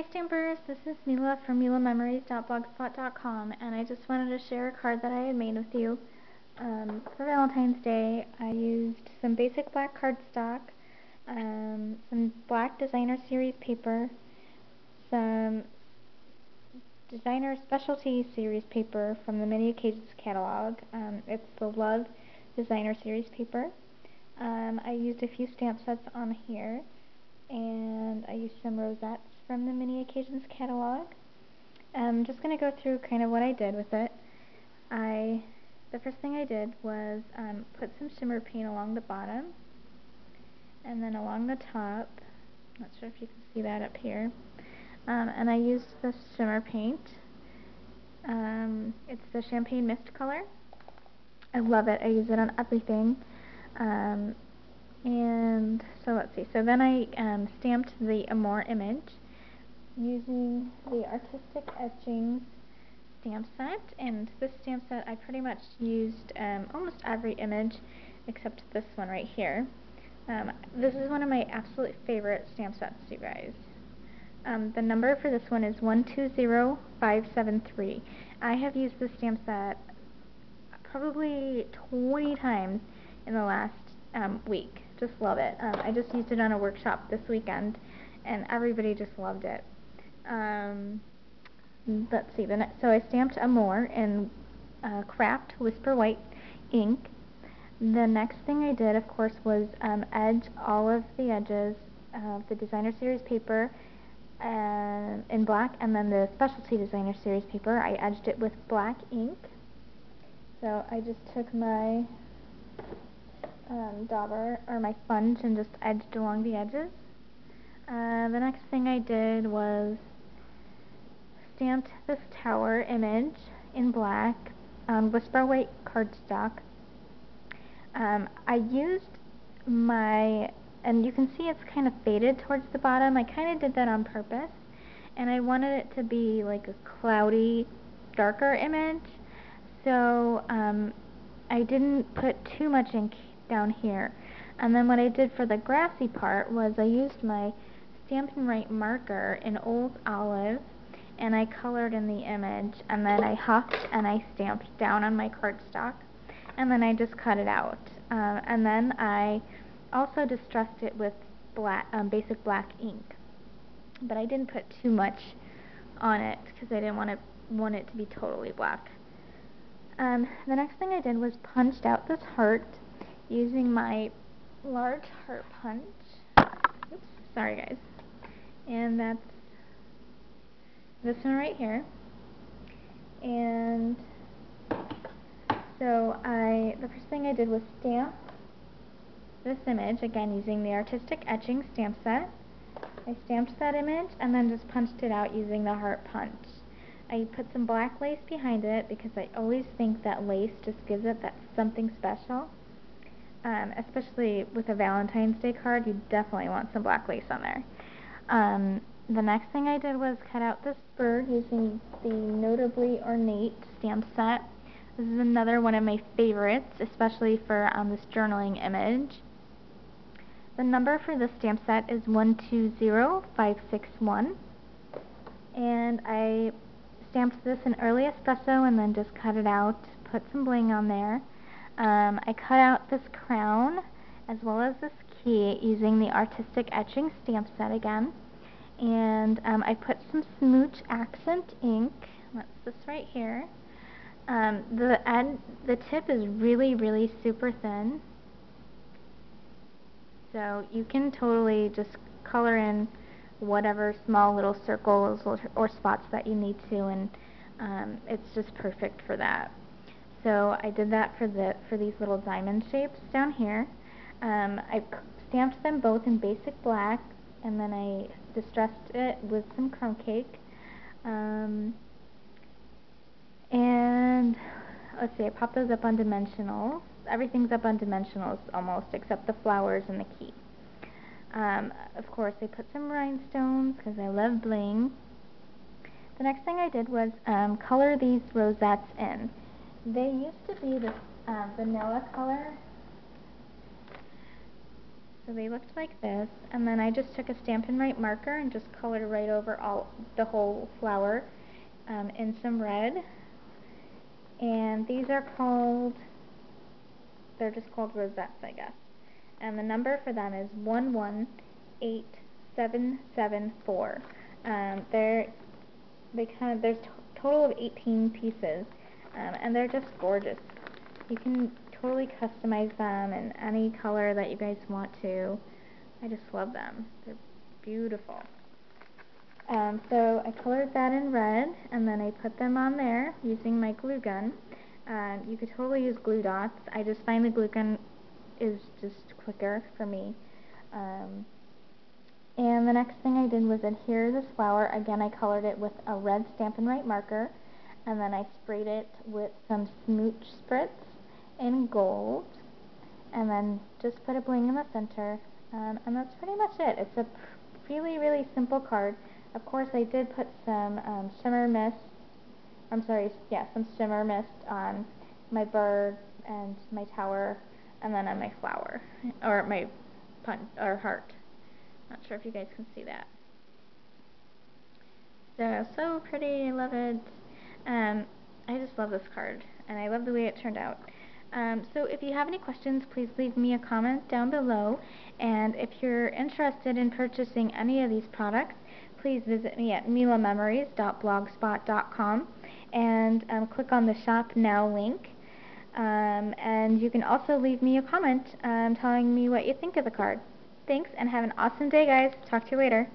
Hi Stampers, this is Mila from milamemories.blogspot.com, and I just wanted to share a card that I had made with you. For Valentine's Day, I used some basic black cardstock, some black designer series paper, some designer specialty series paper from the Many Occasions catalog. It's the Love designer series paper. I used a few stamp sets on here, and I used some rosettes from the Many Occasions catalog. I'm just going to go through kind of what I did with it. The first thing I did was put some shimmer paint along the bottom, and then along the top. Not sure if you can see that up here. And I used the shimmer paint. It's the Champagne Mist color. I love it. I use it on everything. And so let's see. So then I stamped the Amore image using the Artistic Etchings stamp set. And this stamp set I pretty much used almost every image except this one right here. This is one of my absolute favorite stamp sets, you guys. The number for this one is 120573. I have used this stamp set probably 20 times in the last week. Just love it. I just used it on a workshop this weekend, and everybody just loved it. Let's see. So I stamped Amore in Craft Whisper White ink. The next thing I did, of course, was edge all of the edges of the designer series paper in black, and then the specialty designer series paper, I edged it with black ink. So I just took my dauber or my sponge and just edged along the edges. The next thing I did was stamped this tower image in black on Whisper White cardstock. I used and you can see it's kind of faded towards the bottom. I kind of did that on purpose, and I wanted it to be like a cloudy, darker image. So I didn't put too much ink down here. And then what I did for the grassy part was I used my Stampin' Right marker in Old Olive, and I colored in the image, and then I huffed and I stamped down on my cardstock, and then I just cut it out. And then I also distressed it with basic black ink, but I didn't put too much on it because I didn't want it to be totally black. The next thing I did was punched out this heart using my large heart punch. Oops, sorry guys. And that's this one right here. And so the first thing I did was stamp this image, again using the Artistic Etching stamp set. I stamped that image and then just punched it out using the heart punch. I put some black lace behind it because I always think that lace just gives it that something special. Especially with a Valentine's Day card, you definitely want some black lace on there. The next thing I did was cut out this bird using the Notably Ornate stamp set. This is another one of my favorites, especially for this journaling image. The number for this stamp set is 120561. And I stamped this in early espresso and then just cut it out, put some bling on there. I cut out this crown as well as this key using the Artistic Etching stamp set again. And I put some Smooch accent ink. That's this right here. The tip is really, really super thin. So you can totally just color in whatever small little circles or spots that you need to, and it's just perfect for that. So I did that for these little diamond shapes down here. I stamped them both in basic black, and then I distressed it with some crumb cake. And let's see, I popped those up on dimensionals. Everything's up on dimensionals almost, except the flowers and the key. Of course, I put some rhinestones because I love bling. The next thing I did was color these rosettes in. They used to be this vanilla color. So they looked like this, and then I just took a Stampin' Right marker and just colored right over the whole flower in some red. And these are they're just called rosettes, I guess. And the number for them is 118774. There's total of 18 pieces, and they're just gorgeous. You can totally customize them in any color that you guys want to. I just love them. They're beautiful. So I colored that in red, and then I put them on there using my glue gun. You could totally use glue dots. I just find the glue gun is just quicker for me. And the next thing I did was adhere this flower. Again, I colored it with a red Stampin' Right marker, and then I sprayed it with some smooch spritz in gold, and then just put a bling in the center, and that's pretty much it. It's a really, really simple card. Of course, I did put some shimmer mist, some shimmer mist on my bird and my tower, and then on my flower, or my heart. Not sure if you guys can see that. So pretty, I love it. I just love this card, and I love the way it turned out. So if you have any questions, please leave me a comment down below, and if you're interested in purchasing any of these products, please visit me at milamemories.blogspot.com and click on the Shop Now link. And you can also leave me a comment telling me what you think of the card. Thanks, and have an awesome day, guys. Talk to you later.